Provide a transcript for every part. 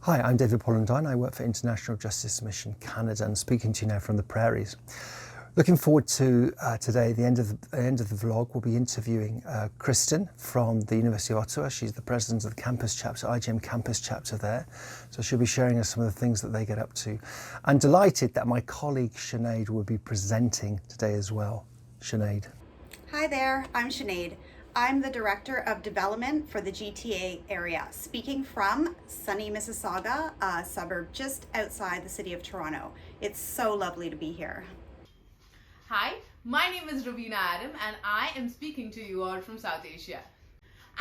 Hi, I'm David Pollandine. I work for International Justice Mission Canada and speaking to you now from the prairies. Looking forward to today, the end of the vlog, we'll be interviewing Kristen from the University of Ottawa. She's the president of the campus chapter, IJM Campus Chapter there. So she'll be sharing us some of the things that they get up to. I'm delighted that my colleague Sinead will be presenting today as well. Sinead. Hi there, I'm Sinead. I'm the Director of Development for the GTA area, speaking from sunny Mississauga, a suburb just outside the city of Toronto. It's so lovely to be here. Hi, my name is Raveena Adam and I am speaking to you all from South Asia.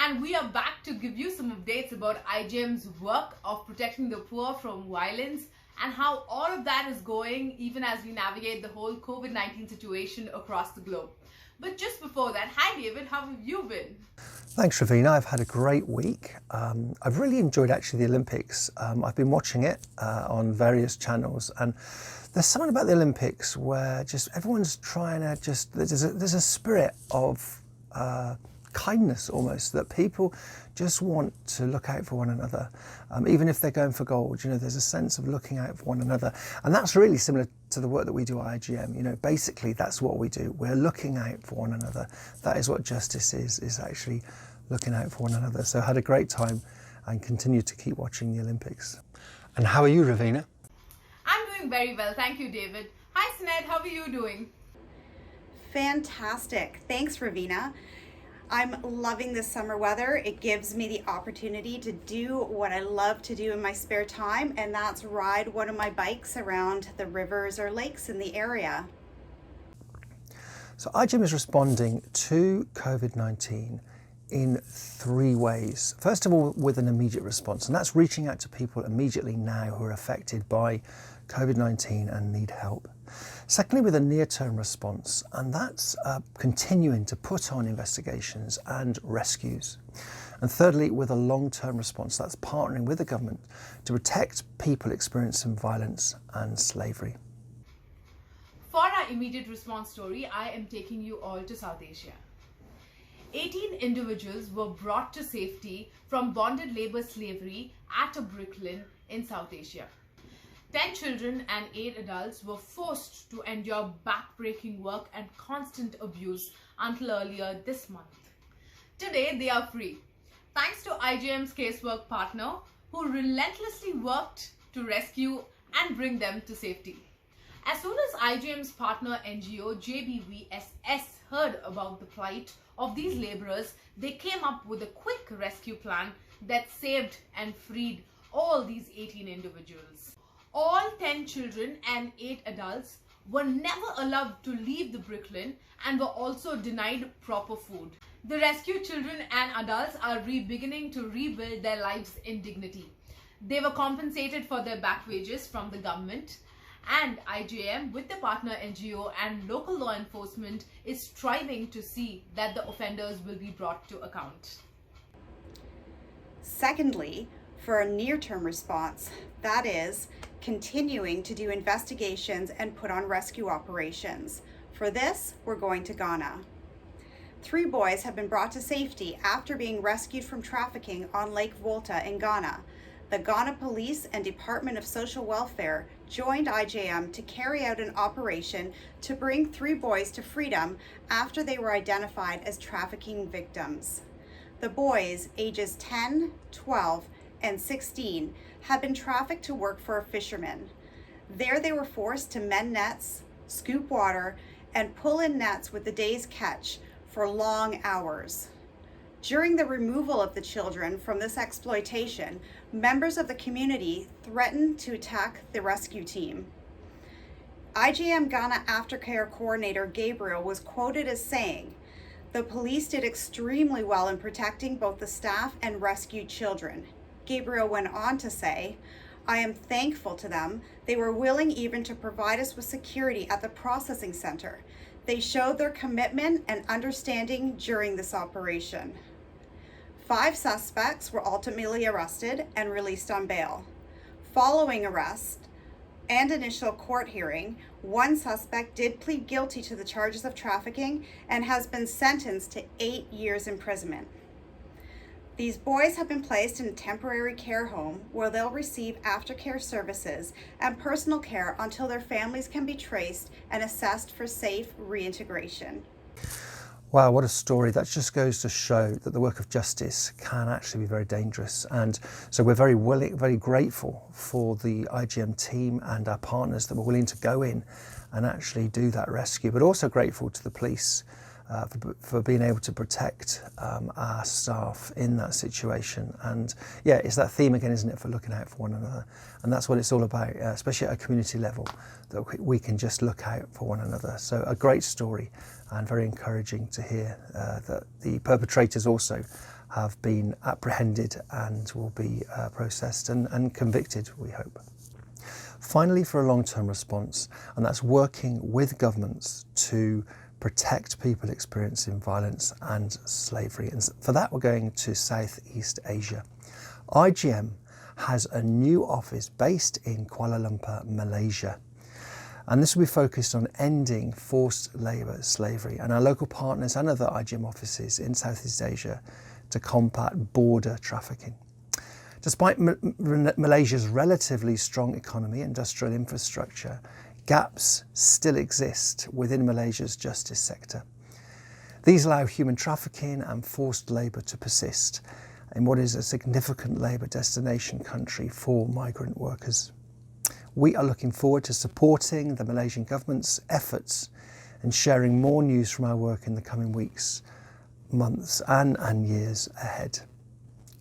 And we are back to give you some updates about IJM's work of protecting the poor from violence and how all of that is going even as we navigate the whole COVID-19 situation across the globe. But just before that, hi David, how have you been? Thanks Raveena, I've had a great week. I've really enjoyed actually the Olympics. I've been watching it on various channels, and there's something about the Olympics where just everyone's trying to there's a spirit of kindness almost, that people just want to look out for one another. Even if they're going for gold, you know, there's a sense of looking out for one another. And that's really similar to the work that we do at IJM. You know, basically that's what we do. We're looking out for one another. That is what justice is actually looking out for one another. So I had a great time and continue to keep watching the Olympics. And how are you, Raveena? I'm doing very well, thank you David. Hi Sinead, how are you doing? Fantastic, thanks Raveena. I'm loving this summer weather. It gives me the opportunity to do what I love to do in my spare time, and that's ride one of my bikes around the rivers or lakes in the area. So IJM is responding to COVID-19 in three ways. First of all, with an immediate response, and that's reaching out to people immediately now who are affected by COVID-19 and need help. Secondly, with a near-term response, and that's continuing to put on investigations and rescues. And thirdly, with a long-term response, that's partnering with the government to protect people experiencing violence and slavery. For our immediate response story, I am taking you all to South Asia. 18 individuals were brought to safety from bonded labor slavery at a bricklin in South Asia. 10 children and 8 adults were forced to endure back-breaking work and constant abuse until earlier this month. Today they are free, thanks to IJM's casework partner who relentlessly worked to rescue and bring them to safety. As soon as IJM's partner NGO JBVSS heard about the plight of these laborers, they came up with a quick rescue plan that saved and freed all these 18 individuals. All 10 children and 8 adults were never allowed to leave the bricklin and were also denied proper food. The rescued children and adults are beginning to rebuild their lives in dignity. They were compensated for their back wages from the government, and IJM, with the partner NGO and local law enforcement, is striving to see that the offenders will be brought to account. Secondly, for a near-term response, that is, continuing to do investigations and put on rescue operations. For this, we're going to Ghana. 3 boys have been brought to safety after being rescued from trafficking on Lake Volta in Ghana. The Ghana Police and Department of Social Welfare joined IJM to carry out an operation to bring 3 boys to freedom after they were identified as trafficking victims. The boys, ages 10, 12, and 16, had been trafficked to work for a fisherman. There they were forced to mend nets, scoop water, and pull in nets with the day's catch for long hours. During the removal of the children from this exploitation, members of the community threatened to attack the rescue team. IJM Ghana Aftercare Coordinator Gabriel was quoted as saying, "The police did extremely well in protecting both the staff and rescued children." Gabriel went on to say, "I am thankful to them. They were willing even to provide us with security at the processing center. They showed their commitment and understanding during this operation." 5 suspects were ultimately arrested and released on bail. Following arrest and initial court hearing, 1 suspect did plead guilty to the charges of trafficking and has been sentenced to 8 years imprisonment. These boys have been placed in a temporary care home where they'll receive aftercare services and personal care until their families can be traced and assessed for safe reintegration. Wow, what a story. That just goes to show that the work of justice can actually be very dangerous. And so we're very grateful for the IJM team and our partners that were willing to go in and actually do that rescue, but also grateful to the police for being able to protect our staff in that situation. And yeah, it's that theme again, isn't it, for looking out for one another. And that's what it's all about, especially at a community level, that we can just look out for one another. So a great story, and very encouraging to hear that the perpetrators also have been apprehended and will be processed and convicted, we hope. Finally, for a long-term response, and that's working with governments to protect people experiencing violence and slavery. And for that, we're going to Southeast Asia. IJM has a new office based in Kuala Lumpur, Malaysia. And this will be focused on ending forced labour slavery, and our local partners and other IJM offices in Southeast Asia to combat border trafficking. Despite Malaysia's relatively strong economy, industrial infrastructure, gaps still exist within Malaysia's justice sector. These allow human trafficking and forced labour to persist in what is a significant labour destination country for migrant workers. We are looking forward to supporting the Malaysian government's efforts and sharing more news from our work in the coming weeks, months and years ahead.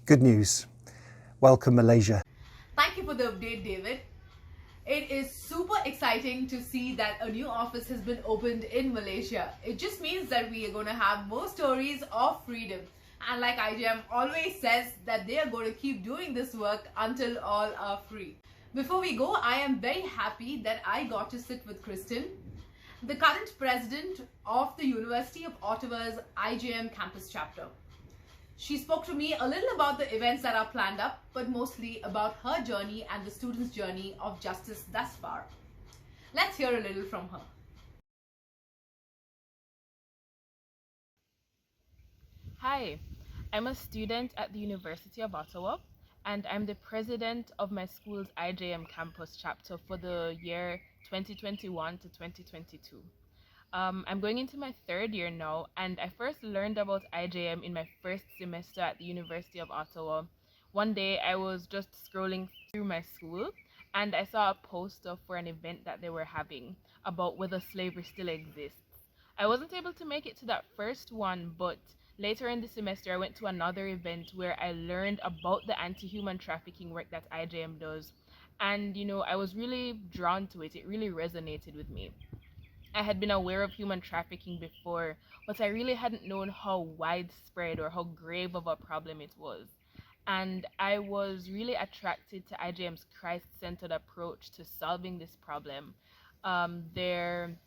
Good news. Welcome, Malaysia. Thank you for the update, David. It is super exciting to see that a new office has been opened in Malaysia. It just means that we are going to have more stories of freedom. And like IJM always says, that they are going to keep doing this work until all are free. Before we go, I am very happy that I got to sit with Kristen, the current president of the University of Ottawa's IJM Campus Chapter. She spoke to me a little about the events that are planned up, but mostly about her journey and the students' journey of justice thus far. Let's hear a little from her. Hi, I'm a student at the University of Ottawa, and I'm the president of my school's IJM Campus Chapter for the year 2021 to 2022. I'm going into my third year now, and I first learned about IJM in my first semester at the University of Ottawa. One day I was just scrolling through my school, and I saw a poster for an event that they were having about whether slavery still exists. I wasn't able to make it to that first one, but later in the semester I went to another event where I learned about the anti-human trafficking work that IJM does. And I was really drawn to it. It really resonated with me. I had been aware of human trafficking before, but I really hadn't known how widespread or how grave of a problem it was. And I was really attracted to IJM's Christ-centered approach to solving this problem. Their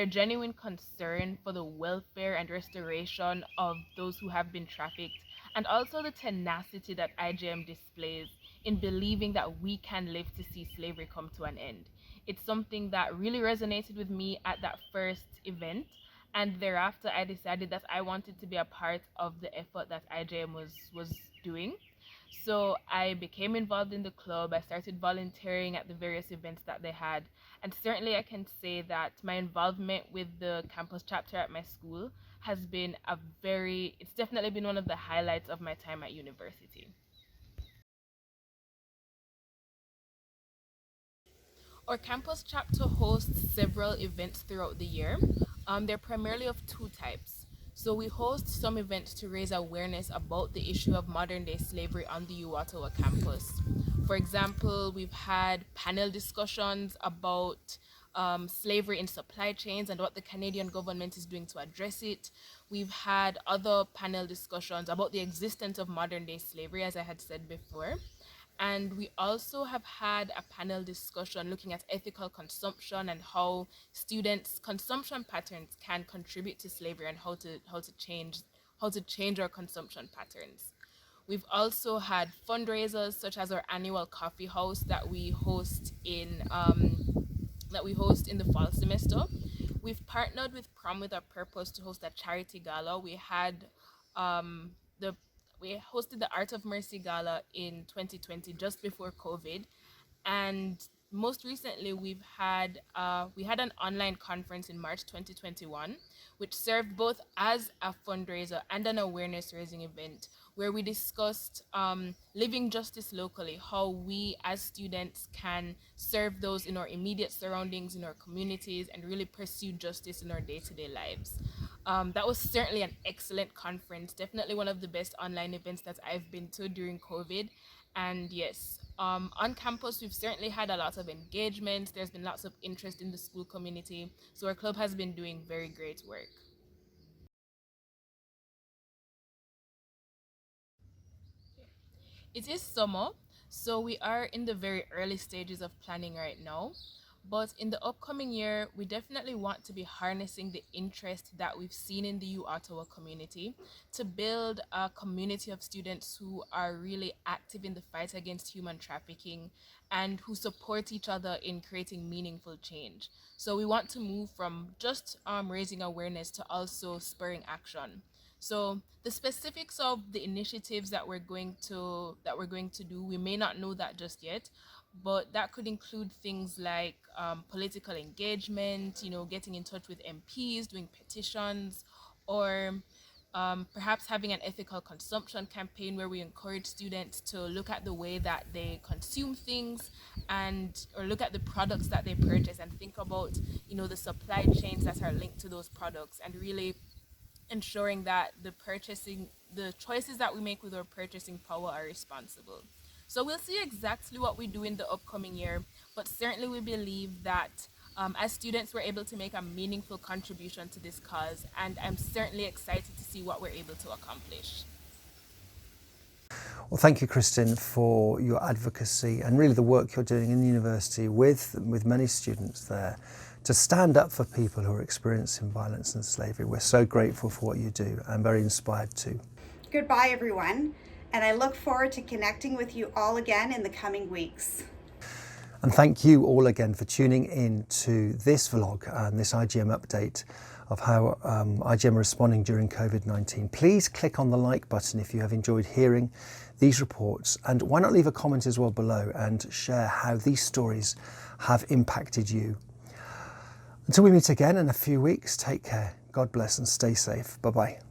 genuine concern for the welfare and restoration of those who have been trafficked, and also the tenacity that IJM displays in believing that we can live to see slavery come to an end. It's something that really resonated with me at that first event, and thereafter I decided that I wanted to be a part of the effort that IJM was doing. So I became involved in the club. I started volunteering at the various events that they had. And certainly I can say that my involvement with the campus chapter at my school has been it's definitely been one of the highlights of my time at university. Our campus chapter hosts several events throughout the year. They're primarily of two types. So we host some events to raise awareness about the issue of modern day slavery on the U Ottawa campus. For example, we've had panel discussions about slavery in supply chains and what the Canadian government is doing to address it. We've had other panel discussions about the existence of modern day slavery, as I had said before. And we also have had a panel discussion looking at ethical consumption and how students' consumption patterns can contribute to slavery, and how to change our consumption patterns. We've also had fundraisers such as our annual coffee house that we host in the fall semester. We've partnered with Prom with a Purpose to host a charity gala. We had the we hosted the Art of Mercy Gala in 2020, just before COVID, and most recently we had an online conference in March 2021, which served both as a fundraiser and an awareness raising event, where we discussed living justice locally, how we as students can serve those in our immediate surroundings, in our communities, and really pursue justice in our day-to-day lives. That was certainly an excellent conference, definitely one of the best online events that I've been to during COVID. And yes, on campus, we've certainly had a lot of engagement. There's been lots of interest in the school community. So our club has been doing very great work. It is summer, so we are in the very early stages of planning right now. But in the upcoming year, we definitely want to be harnessing the interest that we've seen in the U Ottawa community to build a community of students who are really active in the fight against human trafficking and who support each other in creating meaningful change. So we want to move from just raising awareness to also spurring action. So the specifics of the initiatives that we're going to do, we may not know that just yet, but that could include things like political engagement, getting in touch with MPs, doing petitions, or perhaps having an ethical consumption campaign where we encourage students to look at the way that they consume things and or look at the products that they purchase and think about the supply chains that are linked to those products, and really ensuring that the choices that we make with our purchasing power are responsible. So we'll see exactly what we do in the upcoming year, but certainly we believe that as students we're able to make a meaningful contribution to this cause, and I'm certainly excited to see what we're able to accomplish. Well, thank you, Kristin, for your advocacy and really the work you're doing in the university with many students there to stand up for people who are experiencing violence and slavery. We're so grateful for what you do and very inspired too. Goodbye, everyone, and I look forward to connecting with you all again in the coming weeks. And thank you all again for tuning in to this vlog and this IJM update of how IJM are responding during COVID-19. Please click on the like button if you have enjoyed hearing these reports, and why not leave a comment as well below and share how these stories have impacted you. Until we meet again in a few weeks, take care, God bless and stay safe. Bye-bye.